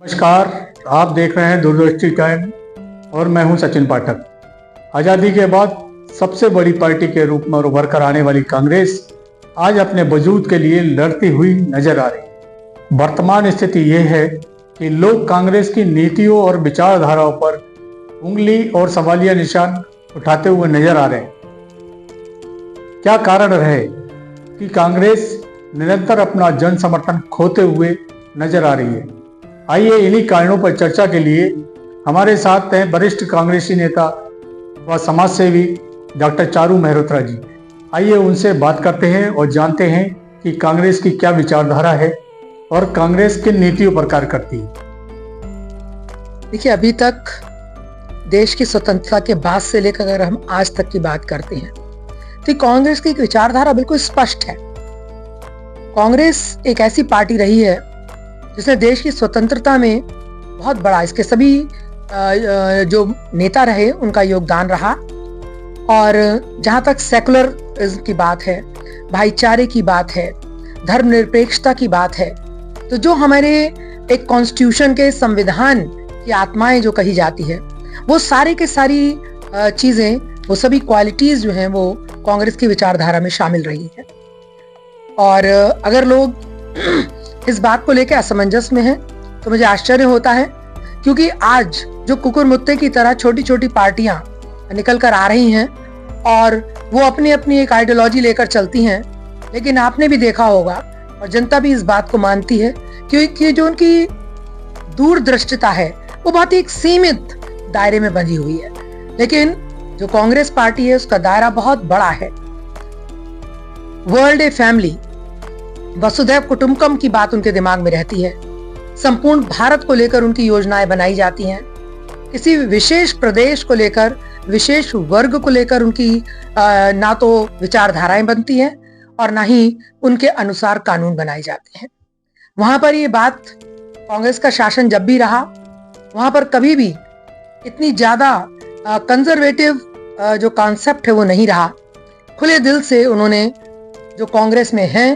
नमस्कार। आप देख रहे हैं दूरदर्शी टाइम और मैं हूं सचिन पाठक। आज़ादी के बाद सबसे बड़ी पार्टी के रूप में उभर कर आने वाली कांग्रेस आज अपने वजूद के लिए लड़ती हुई नजर आ रही है। वर्तमान स्थिति यह है कि लोग कांग्रेस की नीतियों और विचारधाराओं पर उंगली और सवालिया निशान उठाते हुए नजर आ रहे हैं। क्या कारण रहे कि कांग्रेस निरंतर अपना जन समर्थन खोते हुए नजर आ रही है? आइए इन्हीं कारणों पर चर्चा के लिए हमारे साथ हैं वरिष्ठ कांग्रेसी नेता व समाजसेवी डॉक्टर चारू मेहरोत्रा जी। आइए उनसे बात करते हैं और जानते हैं कि कांग्रेस की क्या विचारधारा है और कांग्रेस किन नीतियों पर कार्य करती है। देखिए, अभी तक देश की स्वतंत्रता के बाद से लेकर अगर हम आज तक की बात करते हैं तो कांग्रेस की विचारधारा बिल्कुल स्पष्ट है। कांग्रेस एक ऐसी पार्टी रही है जिसने देश की स्वतंत्रता में बहुत बड़ा, इसके सभी जो नेता रहे उनका योगदान रहा। और जहां तक सेकुलरिज्म की बात है, भाईचारे की बात है, धर्मनिरपेक्षता की बात है, तो जो हमारे एक कॉन्स्टिट्यूशन के संविधान की आत्माएं जो कही जाती है, वो सारी के सारी चीजें, वो सभी क्वालिटीज जो हैं वो कांग्रेस की विचारधारा में शामिल रही है। और अगर लोग इस बात को लेकर असमंजस में हैं तो मुझे आश्चर्य होता है, क्योंकि आज जो कुकुर मुत्ते की तरह छोटी छोटी पार्टियां निकल कर आ रही हैं और वो अपनी अपनी एक आइडियोलॉजी लेकर चलती हैं, लेकिन आपने भी देखा होगा और जनता भी इस बात को मानती है क्योंकि जो उनकी दूरदृष्टिता है वो बहुत ही एक सीमित दायरे में बंधी हुई है। लेकिन जो कांग्रेस पार्टी है उसका दायरा बहुत बड़ा है। वर्ल्ड ए फैमिली, वसुधैव कुटुंबकम की बात उनके दिमाग में रहती है। संपूर्ण भारत को लेकर उनकी योजनाएं बनाई जाती हैं। किसी विशेष प्रदेश को लेकर, विशेष वर्ग को लेकर उनकी ना तो विचारधाराएं बनती हैं और ना ही उनके अनुसार कानून बनाए जाते हैं। वहां पर ये बात, कांग्रेस का शासन जब भी रहा वहां पर कभी भी इतनी ज्यादा कंजर्वेटिव जो कॉन्सेप्ट है वो नहीं रहा। खुले दिल से उन्होंने जो कांग्रेस में हैं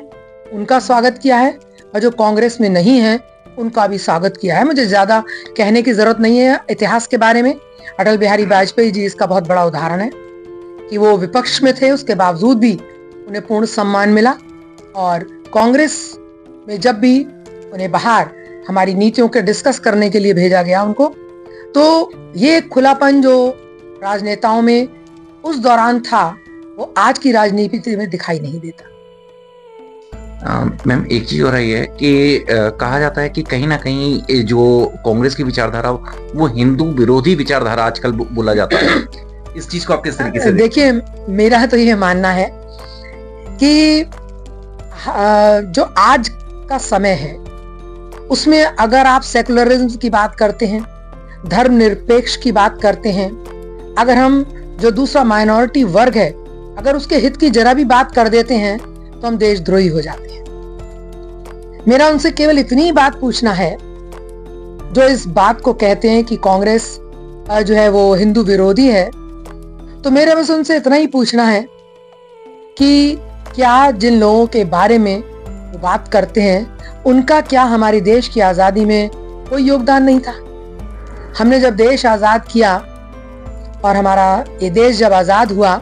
उनका स्वागत किया है और जो कांग्रेस में नहीं है उनका भी स्वागत किया है। मुझे ज्यादा कहने की जरूरत नहीं है इतिहास के बारे में। अटल बिहारी वाजपेयी जी इसका बहुत बड़ा उदाहरण है कि वो विपक्ष में थे, उसके बावजूद भी उन्हें पूर्ण सम्मान मिला। और कांग्रेस में जब भी उन्हें बाहर हमारी नीतियों के डिस्कस करने के लिए भेजा गया उनको, तो ये खुलापन जो राजनेताओं में उस दौरान था वो आज की राजनीति में दिखाई नहीं देता। मैम, एक चीज हो रही है कि कहा जाता है कि कहीं ना कहीं जो कांग्रेस की विचारधारा वो हिंदू विरोधी विचारधारा आजकल बोला जाता है। इस चीज को आप किस तरीके से देखिए, मेरा तो ये मानना है कि जो आज का समय है उसमें अगर आप सेकुलरिज्म की बात करते हैं, धर्मनिरपेक्ष की बात करते हैं, अगर हम जो दूसरा माइनॉरिटी वर्ग है अगर उसके हित की जरा भी बात कर देते हैं तो हम देशद्रोही हो जाते हैं। मेरा उनसे केवल इतनी ही बात पूछना है जो इस बात को कहते हैं कि कांग्रेस जो है वो हिंदू विरोधी है, तो मेरा बस उनसे इतना ही पूछना है कि क्या जिन लोगों के बारे में वो बात करते हैं उनका क्या हमारे देश की आजादी में कोई योगदान नहीं था? हमने जब देश आजाद किया और हमारा ये देश जब आजाद हुआ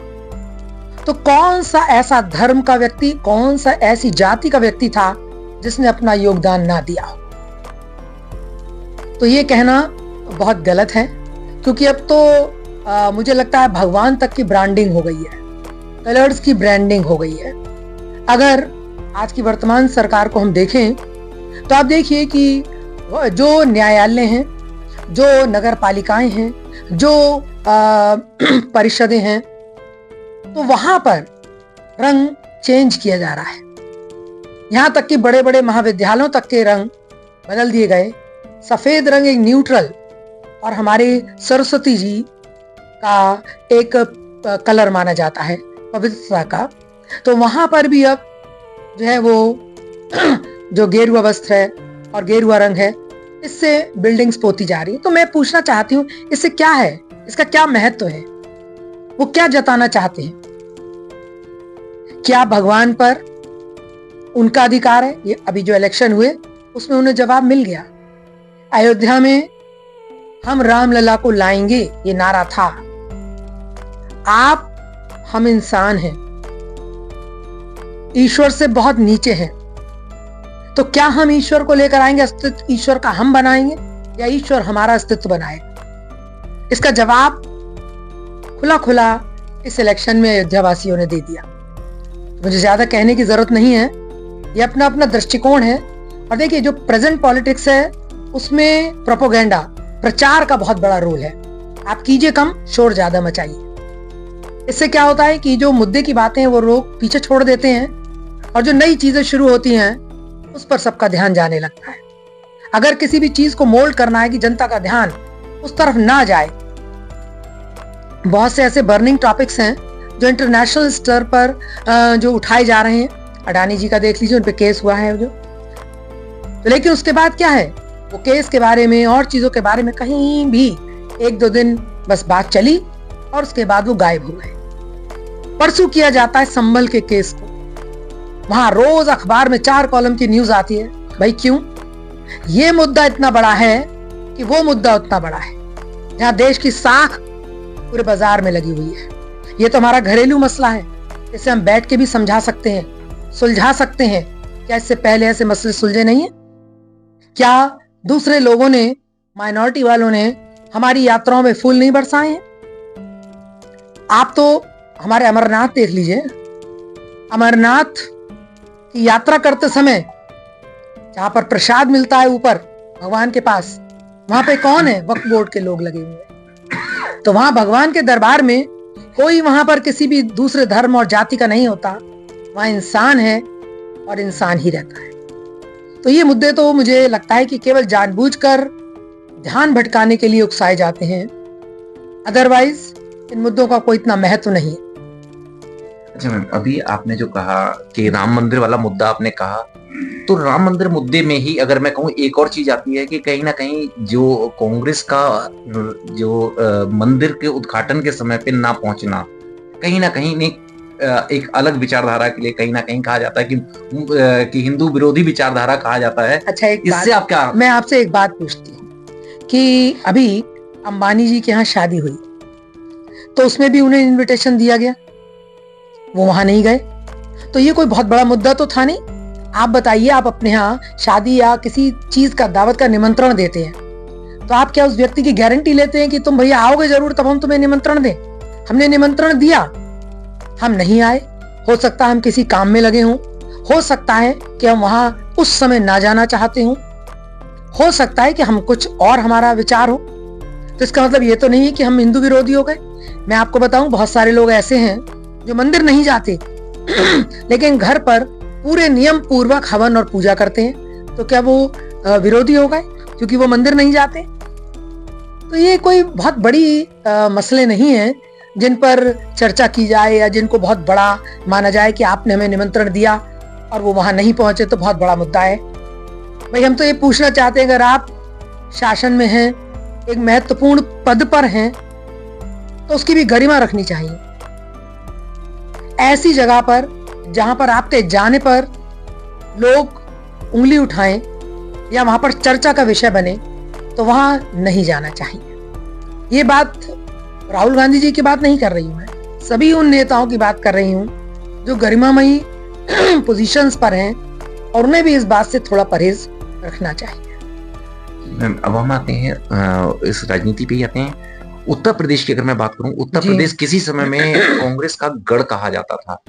तो कौन सा ऐसा धर्म का व्यक्ति, कौन सा ऐसी जाति का व्यक्ति था जिसने अपना योगदान ना दिया हो? तो ये कहना बहुत गलत है, क्योंकि अब तो मुझे लगता है भगवान तक की ब्रांडिंग हो गई है, कलर्स की ब्रांडिंग हो गई है। अगर आज की वर्तमान सरकार को हम देखें तो आप देखिए कि जो न्यायालय हैं, जो नगर पालिकाएं हैं, जो परिषदें हैं, तो वहां पर रंग चेंज किया जा रहा है। यहां तक कि बड़े बड़े महाविद्यालयों तक के रंग बदल दिए गए। सफेद रंग एक न्यूट्रल और हमारे सरस्वती जी का एक कलर माना जाता है, पवित्रता का। तो वहां पर भी अब जो है वो जो गेरुआ वस्त्र है और गेरुआ रंग है, इससे बिल्डिंग्स पोती जा रही है। तो मैं पूछना चाहती हूँ इससे क्या है, इसका क्या महत्व है, वो क्या जताना चाहते हैं? क्या भगवान पर उनका अधिकार है? ये अभी जो इलेक्शन हुए उसमें उन्हें जवाब मिल गया। अयोध्या में हम रामलला को लाएंगे, ये नारा था। हम इंसान हैं, ईश्वर से बहुत नीचे हैं, तो क्या हम ईश्वर को लेकर आएंगे, अस्तित्व ईश्वर का हम बनाएंगे या ईश्वर हमारा अस्तित्व बनाएगा? इसका जवाब खुला खुला इस इलेक्शन में अयोध्या वासियों ने दे दिया। मुझे ज्यादा कहने की जरूरत नहीं है, ये अपना अपना दृष्टिकोण है। और देखिए, जो प्रेजेंट पॉलिटिक्स है उसमें प्रोपोगेंडा, प्रचार का बहुत बड़ा रोल है। आप कीजिए कम, शोर ज्यादा मचाइए। इससे क्या होता है कि जो मुद्दे की बातें हैं वो लोग पीछे छोड़ देते हैं और जो नई चीजें शुरू होती हैं उस पर सबका ध्यान जाने लगता है। अगर किसी भी चीज को मोल्ड करना है कि जनता का ध्यान उस तरफ ना जाए, बहुत से ऐसे बर्निंग टॉपिक्स हैं जो इंटरनेशनल स्तर पर जो उठाए जा रहे हैं। अडानी जी का देख लीजिए, उन पे केस हुआ है जो, तो लेकिन उसके बाद क्या है, वो केस के बारे में और चीजों के बारे में कहीं भी एक दो दिन बस बात चली और उसके बाद वो गायब हो गए। परसों किया जाता है संभल के केस को, वहां रोज अखबार में 4 कॉलम की न्यूज आती है। भाई क्यों? ये मुद्दा इतना बड़ा है कि वो मुद्दा उतना बड़ा है, जहां देश की साख पूरे बाजार में लगी हुई है। ये तो हमारा घरेलू मसला है, इसे हम बैठ के भी समझा सकते हैं, सुलझा सकते हैं। क्या इससे पहले ऐसे मसले सुलझे नहीं है? क्या दूसरे लोगों ने, माइनॉरिटी वालों ने हमारी यात्राओं में फूल नहीं बरसाए हैं? आप तो हमारे अमरनाथ देख लीजिए, अमरनाथ की यात्रा करते समय जहां पर प्रसाद मिलता है ऊपर भगवान के पास, वहां पे कौन है? वक्फ बोर्ड के लोग लगे हुए हैं। तो वहां भगवान के दरबार में कोई वहां पर किसी भी दूसरे धर्म और जाति का नहीं होता, वहां इंसान है और इंसान ही रहता है। तो ये मुद्दे तो मुझे लगता है कि केवल जानबूझकर ध्यान भटकाने के लिए उकसाए जाते हैं, अदरवाइज इन मुद्दों का कोई इतना महत्व नहीं है। अच्छा मैम, अभी आपने जो कहा कि राम मंदिर वाला मुद्दा आपने कहा, तो राम मंदिर मुद्दे में ही अगर मैं कहूँ एक और चीज आती है कि कहीं ना कहीं जो कांग्रेस का जो मंदिर के उद्घाटन के समय पे ना पहुंचना, कहीं ना कहीं एक अलग विचारधारा के लिए कहीं ना कहीं कहा जाता है कि हिंदू विरोधी विचारधारा कहा जाता है। अच्छा, इससे आप क्या? मैं आपसे एक बात पूछती हूँ कि अभी अंबानी जी के यहाँ शादी हुई तो उसमें भी उन्हें इनविटेशन दिया गया, वो वहां नहीं गए, तो ये कोई बहुत बड़ा मुद्दा तो था नहीं। आप बताइए, आप अपने यहाँ शादी या किसी चीज का, दावत का निमंत्रण देते हैं, तो आप क्या उस व्यक्ति की गारंटी लेते हैं कि तुम भैया आओगे जरूर तब हम तुम्हें निमंत्रण दें? हमने निमंत्रण दिया, हम नहीं आए, हो सकता है हम किसी काम में लगे हों, हो सकता है कि हम वहां उस समय ना जाना चाहते हों, हो सकता है कि हम कुछ और हमारा विचार हो। तो इसका मतलब ये तो नहीं है कि हम हिंदू विरोधी हो गए। मैं आपको बताऊं, बहुत सारे लोग ऐसे हैं जो मंदिर नहीं जाते लेकिन घर पर पूरे नियम पूर्वक हवन और पूजा करते हैं, तो क्या वो विरोधी हो गए क्योंकि वो मंदिर नहीं जाते? तो ये कोई बहुत बड़ी मसले नहीं है जिन पर चर्चा की जाए या जिनको बहुत बड़ा माना जाए कि आपने हमें निमंत्रण दिया और वो वहां नहीं पहुंचे तो बहुत बड़ा मुद्दा है। भाई हम तो ये पूछना चाहते हैं, अगर आप शासन में हैं, एक महत्वपूर्ण पद पर हैं, तो उसकी भी गरिमा रखनी चाहिए। ऐसी जगह पर जहां पर आपके जाने पर लोग उंगली उठाएं या वहां पर चर्चा का विषय बने, तो वहां नहीं जाना चाहिए। ये बात राहुल गांधी जी की बात नहीं कर रही हूं, मैं सभी उन नेताओं की बात कर रही हूं जो गरिमामयी पोजीशंस पर हैं और उन्हें भी इस बात से थोड़ा परहेज रखना चाहिए। अब हम आते हैं इस राजनीति पे ही आते हैं। उत्तर प्रदेश की अगर मैं बात करूं, उत्तर प्रदेश किसी समय में कांग्रेस का गढ़ कहा जाता था।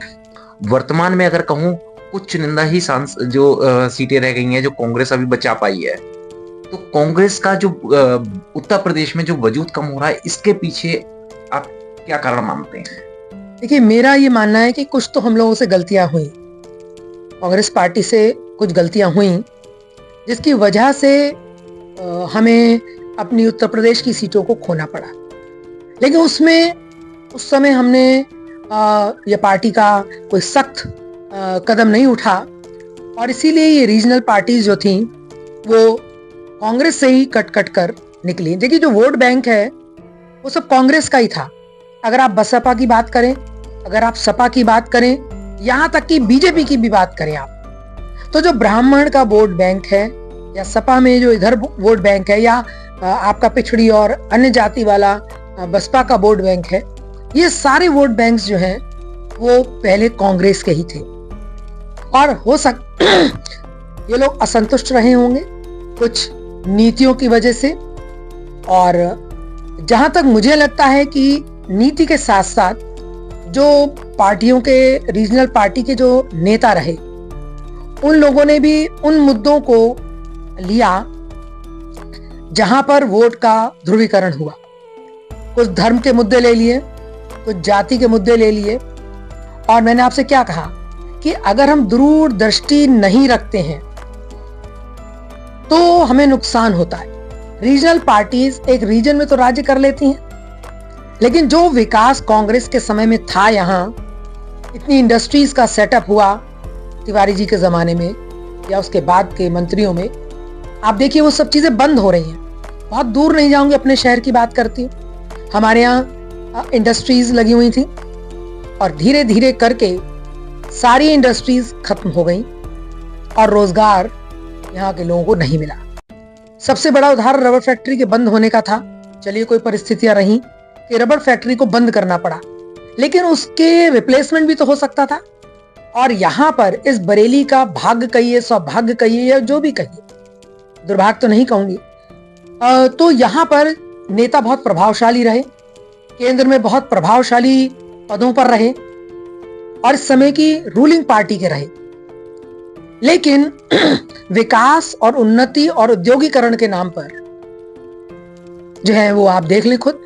वर्तमान में अगर कहूं, कुछ चुनिंदा ही जो सीटें रह गई हैं जो कांग्रेस अभी बचा पाई है। तो कांग्रेस का जो उत्तर प्रदेश में जो वजूद कम हो रहा है, इसके पीछे आप क्या कारण मानते हैं? देखिए, मेरा ये मानना है कि कुछ तो हम लोगों से गलतियां हुई, कांग्रेस पार्टी से कुछ गलतियां हुई जिसकी वजह से हमें अपनी उत्तर प्रदेश की सीटों को खोना पड़ा। लेकिन उस समय हमने ये पार्टी का कोई सख्त कदम नहीं उठा और इसीलिए ये रीजनल पार्टीज जो थी वो कांग्रेस से ही कट कर निकली। देखिए, जो वोट बैंक है वो सब कांग्रेस का ही था। अगर आप बसपा की बात करें, अगर आप सपा की बात करें, यहां तक कि बीजेपी की भी बात करें आप, तो जो ब्राह्मण का वोट बैंक है या सपा में जो इधर वोट बैंक है, या आपका पिछड़ी और अन्य जाति वाला बसपा का वोट बैंक है, ये सारे वोट बैंक्स जो हैं वो पहले कांग्रेस के ही थे। और हो ये लोग असंतुष्ट रहे होंगे कुछ नीतियों की वजह से, और जहां तक मुझे लगता है कि नीति के साथ साथ जो पार्टियों के, रीजनल पार्टी के जो नेता रहे, उन लोगों ने भी उन मुद्दों को लिया जहां पर वोट का ध्रुवीकरण हुआ। कुछ धर्म के मुद्दे ले लिए, कुछ जाति के मुद्दे ले लिए। और मैंने आपसे क्या कहा कि अगर हम दूरदृष्टि नहीं रखते हैं तो हमें नुकसान होता है। रीजनल पार्टीज एक रीजन में तो राज्य कर लेती हैं, लेकिन जो विकास कांग्रेस के समय में था, यहाँ इतनी इंडस्ट्रीज का सेटअप हुआ तिवारी जी के जमाने में या उसके बाद के मंत्रियों में, आप देखिए वो सब चीजें बंद हो रही हैं। बहुत दूर नहीं जाऊंगी, अपने शहर की बात करती हूँ। हमारे यहाँ इंडस्ट्रीज लगी हुई थी और धीरे धीरे करके सारी इंडस्ट्रीज खत्म हो गई और रोजगार यहाँ के लोगों को नहीं मिला। सबसे बड़ा उदाहरण रबर फैक्ट्री के बंद होने का था। चलिए कोई परिस्थितियां रही कि रबर फैक्ट्री को बंद करना पड़ा, लेकिन उसके रिप्लेसमेंट भी तो हो सकता था। और यहाँ पर इस बरेली का भाग्य कहिए, सौभाग्य कहिए, या जो भी कहिए, दुर्भाग्य तो नहीं कहूंगी, तो यहाँ पर नेता बहुत प्रभावशाली रहे, केंद्र में बहुत प्रभावशाली पदों पर रहे और इस समय की रूलिंग पार्टी के रहे। लेकिन विकास और उन्नति और औद्योगिकरण के नाम पर जो है वो आप देख लें खुद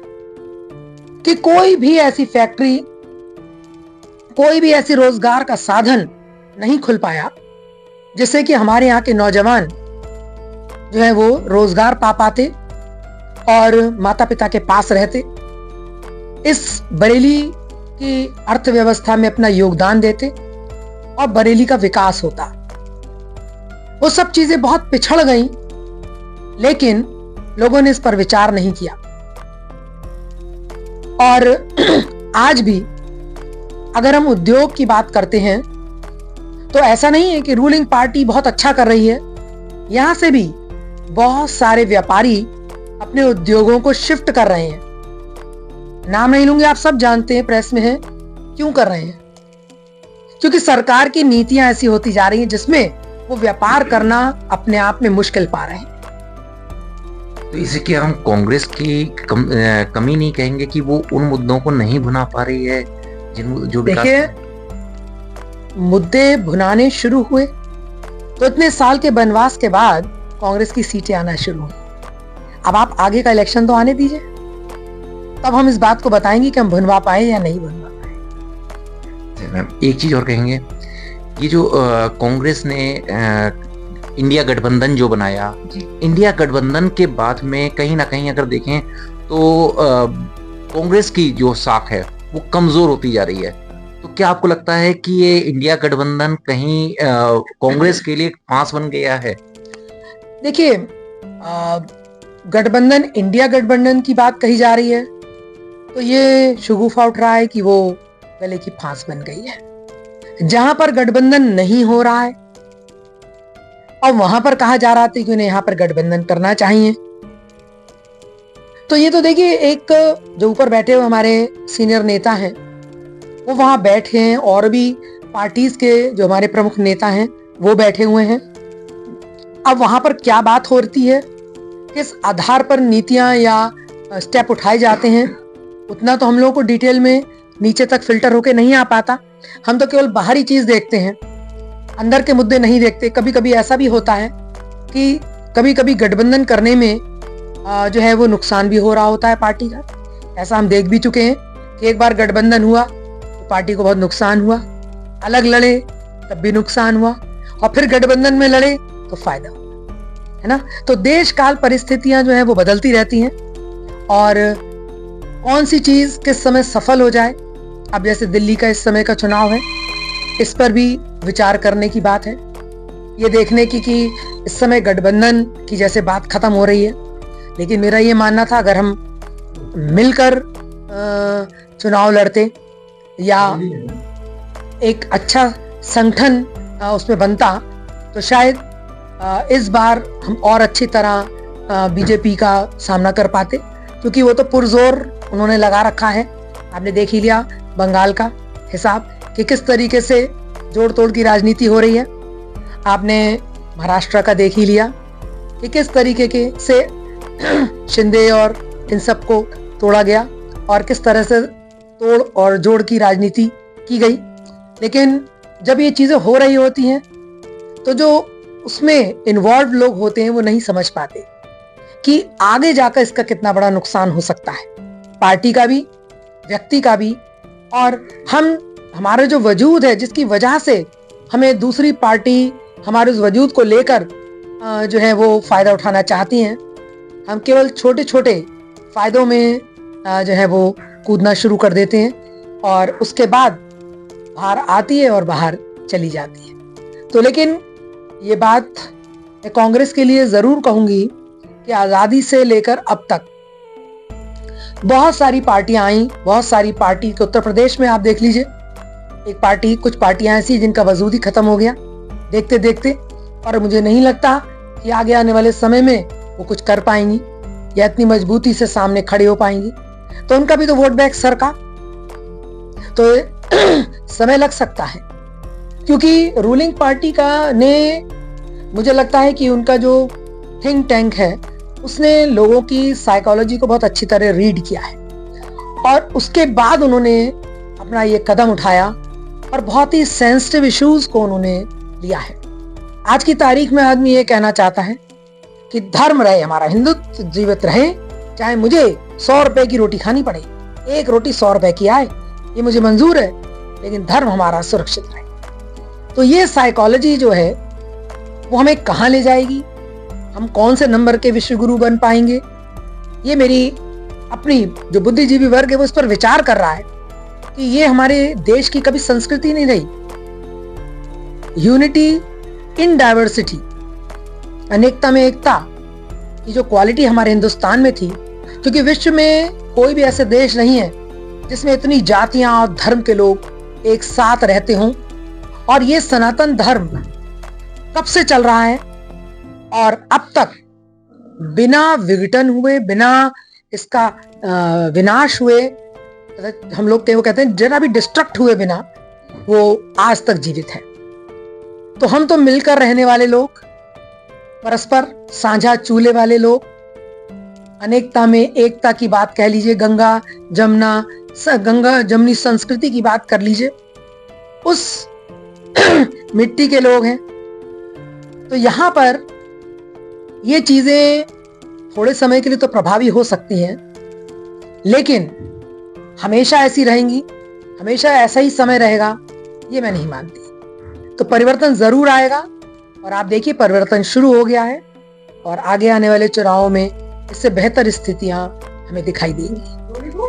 कि कोई भी ऐसी फैक्ट्री, कोई भी ऐसी रोजगार का साधन नहीं खुल पाया जिससे कि हमारे यहाँ के नौजवान जो है वो रोजगार पा पाते और माता पिता के पास रहते, इस बरेली की अर्थव्यवस्था में अपना योगदान देते और बरेली का विकास होता। वो सब चीजें बहुत पिछड़ गई, लेकिन लोगों ने इस पर विचार नहीं किया। और आज भी अगर हम उद्योग की बात करते हैं तो ऐसा नहीं है कि रूलिंग पार्टी बहुत अच्छा कर रही है। यहां से भी बहुत सारे व्यापारी अपने उद्योगों को शिफ्ट कर रहे हैं। नाम नहीं लूंगे, आप सब जानते हैं, प्रेस में है। क्यों कर रहे हैं? क्योंकि सरकार की नीतियां ऐसी होती जा रही हैं जिसमें वो व्यापार करना अपने आप में मुश्किल पा रहे हैं। तो इसे क्या हम कांग्रेस की कमी नहीं कहेंगे कि वो उन मुद्दों को नहीं भुना पा रही है जो देखिए, मुद्दे भुनाने शुरू हुए तो इतने साल के वनवास के बाद कांग्रेस की सीटें आना शुरू हुई। अब आप आगे का इलेक्शन तो आने दीजिए, तब हम इस बात को बताएंगे कि हम भुनवा पाए या नहीं भुनवा पाए। एक चीज और कहेंगे, ये जो कांग्रेस ने इंडिया गठबंधन जो बनाया, इंडिया गठबंधन के बाद में कहीं ना कहीं अगर देखें तो कांग्रेस की जो साख है वो कमजोर होती जा रही है। तो क्या आपको लगता है कि ये इंडिया गठबंधन कहीं कांग्रेस के लिए फांस बन गया है? देखिए, गठबंधन, इंडिया गठबंधन की बात कही जा रही है तो ये शगुफा उठ रहा है कि वो गले की फांस बन गई है। जहां पर गठबंधन नहीं हो रहा है और वहां पर कहा जा रहा था कि उन्हें यहां पर गठबंधन करना चाहिए। तो ये तो देखिए, एक जो ऊपर बैठे हुए हमारे सीनियर नेता हैं वो वहां बैठे हैं और भी पार्टीज के जो हमारे प्रमुख नेता हैं वो बैठे हुए हैं। अब वहां पर क्या बात होती है, किस आधार पर नीतियां या स्टेप उठाए जाते हैं, उतना तो हम लोगों को डिटेल में नीचे तक फिल्टर होके नहीं आ पाता। हम तो केवल बाहरी चीज देखते हैं, अंदर के मुद्दे नहीं देखते। कभी कभी ऐसा भी होता है कि कभी कभी गठबंधन करने में जो है वो नुकसान भी हो रहा होता है पार्टी का। ऐसा हम देख भी चुके हैं कि एक बार गठबंधन हुआ तो पार्टी को बहुत नुकसान हुआ, अलग लड़े तब भी नुकसान हुआ, और फिर गठबंधन में लड़े तो फायदा हुआ, है ना। तो देश काल परिस्थितियां जो है वो बदलती रहती हैं और कौन सी चीज किस समय सफल हो जाए, अब जैसे दिल्ली का इस समय का चुनाव है, इस पर भी विचार करने की बात है। ये देखने की कि इस समय गठबंधन की जैसे बात खत्म हो रही है, लेकिन मेरा ये मानना था अगर हम मिलकर चुनाव लड़ते या एक अच्छा संगठन उसमें बनता तो शायद इस बार हम और अच्छी तरह बीजेपी का सामना कर पाते, क्योंकि वो तो पुरजोर उन्होंने लगा रखा है। आपने देख ही लिया बंगाल का हिसाब कि किस तरीके से जोड़ तोड़ की राजनीति हो रही है। आपने महाराष्ट्र का देख ही लिया कि किस तरीके के से शिंदे और इन सबको तोड़ा गया और किस तरह से तोड़ और जोड़ की राजनीति की गई। लेकिन जब ये चीजें हो रही होती हैं तो जो उसमें इन्वॉल्व लोग होते हैं वो नहीं समझ पाते कि आगे जाकर इसका कितना बड़ा नुकसान हो सकता है, पार्टी का भी, व्यक्ति का भी, और हमारा जो वजूद है जिसकी वजह से हमें दूसरी पार्टी हमारे उस वजूद को लेकर जो है वो फायदा उठाना चाहती हैं। हम केवल छोटे छोटे फायदों में जो है वो कूदना शुरू कर देते हैं और उसके बाद बाहर आती है और बाहर चली जाती है। तो लेकिन ये बात मैं कांग्रेस के लिए जरूर कहूंगी कि आजादी से लेकर अब तक बहुत सारी पार्टियां आई, बहुत सारी पार्टी के उत्तर प्रदेश में आप देख लीजिए, एक पार्टी, कुछ पार्टियां ऐसी जिनका वजूद ही खत्म हो गया देखते देखते, और मुझे नहीं लगता कि आगे आने वाले समय में वो कुछ कर पाएंगी या इतनी मजबूती से सामने खड़े हो पाएंगी। तो उनका भी तो वोट बैंक सर का तो समय लग सकता है, क्योंकि रूलिंग पार्टी का ने मुझे लगता है कि उनका जो थिंक टैंक है उसने लोगों की साइकोलॉजी को बहुत अच्छी तरह रीड किया है और उसके बाद उन्होंने अपना ये कदम उठाया और बहुत ही सेंसिटिव इश्यूज को उन्होंने लिया है। आज की तारीख में आदमी ये कहना चाहता है कि धर्म रहे, हमारा हिंदुत्व जीवित रहे, चाहे मुझे 100 रुपए की रोटी खानी पड़े, एक रोटी 100 रुपए की आए, ये मुझे मंजूर है, लेकिन धर्म हमारा सुरक्षित रहे। तो ये साइकोलॉजी जो है वो हमें कहाँ ले जाएगी, हम कौन से नंबर के विश्व गुरु बन पाएंगे, ये मेरी अपनी जो बुद्धिजीवी वर्ग है वो इस पर विचार कर रहा है कि ये हमारे देश की कभी संस्कृति नहीं रही। यूनिटी इन डाइवर्सिटी, अनेकता में एकता की जो क्वालिटी हमारे हिंदुस्तान में थी, क्योंकि विश्व में कोई भी ऐसे देश नहीं है जिसमें इतनी जातियां और धर्म के लोग एक साथ रहते हों, और ये सनातन धर्म कब से चल रहा है और अब तक बिना विघटन हुए, बिना इसका विनाश हुए, हम लोग वो कहते हैं जरा भी डिस्ट्रक्ट हुए बिना, वो आज तक जीवित है। तो हम तो मिलकर रहने वाले लोग, परस्पर साझा चूल्हे वाले लोग, अनेकता में एकता की बात कह लीजिए, गंगा जमनी संस्कृति की बात कर लीजिए, उस मिट्टी के लोग हैं। तो यहां पर ये चीजें थोड़े समय के लिए तो प्रभावी हो सकती हैं, लेकिन हमेशा ऐसी रहेंगी, हमेशा ऐसा ही समय रहेगा, ये मैं नहीं मानती। तो परिवर्तन जरूर आएगा और आप देखिए परिवर्तन शुरू हो गया है और आगे आने वाले चुनावों में इससे बेहतर स्थितियां हमें दिखाई देंगी।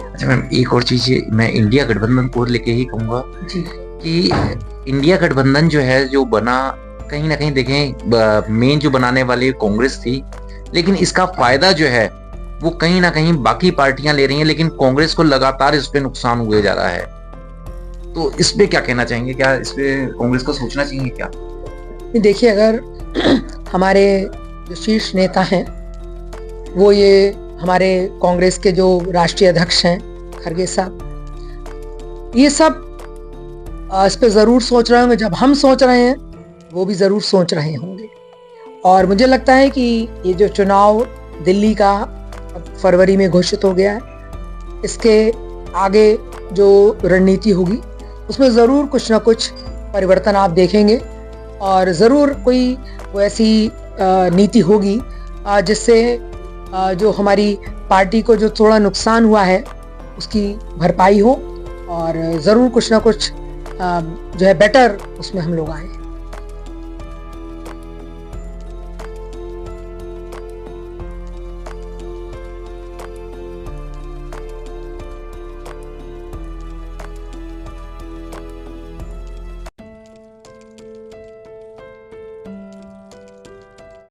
अच्छा मैम, एक और चीज मैं इंडिया गठबंधन को लेके ही कहूंगा कि इंडिया गठबंधन जो है, जो बना, कहीं ना कहीं देखें मेन जो बनाने वाली कांग्रेस थी, लेकिन इसका फायदा जो है वो कहीं ना कहीं बाकी पार्टियां ले रही हैं, लेकिन कांग्रेस को लगातार इस पे नुकसान हुए जा रहा है। तो इस पे क्या कहना चाहेंगे, क्या इस पे कांग्रेस को सोचना चाहिए क्या? देखिए, अगर हमारे जो शीर्ष नेता हैं वो ये हमारे कांग्रेस के जो राष्ट्रीय अध्यक्ष हैं खड़गे साहब, ये सब इस पे जरूर सोच रहे होंगे। जब हम सोच रहे हैं वो भी जरूर सोच रहे होंगे, और मुझे लगता है कि ये जो चुनाव दिल्ली का फरवरी में घोषित हो गया है, इसके आगे जो रणनीति होगी उसमें जरूर कुछ ना कुछ परिवर्तन आप देखेंगे, और जरूर कोई वो ऐसी नीति होगी जिससे जो हमारी पार्टी को जो थोड़ा नुकसान हुआ है उसकी भरपाई हो, और जरूर कुछ ना कुछ जो है बेटर उसमें हम लोग आए।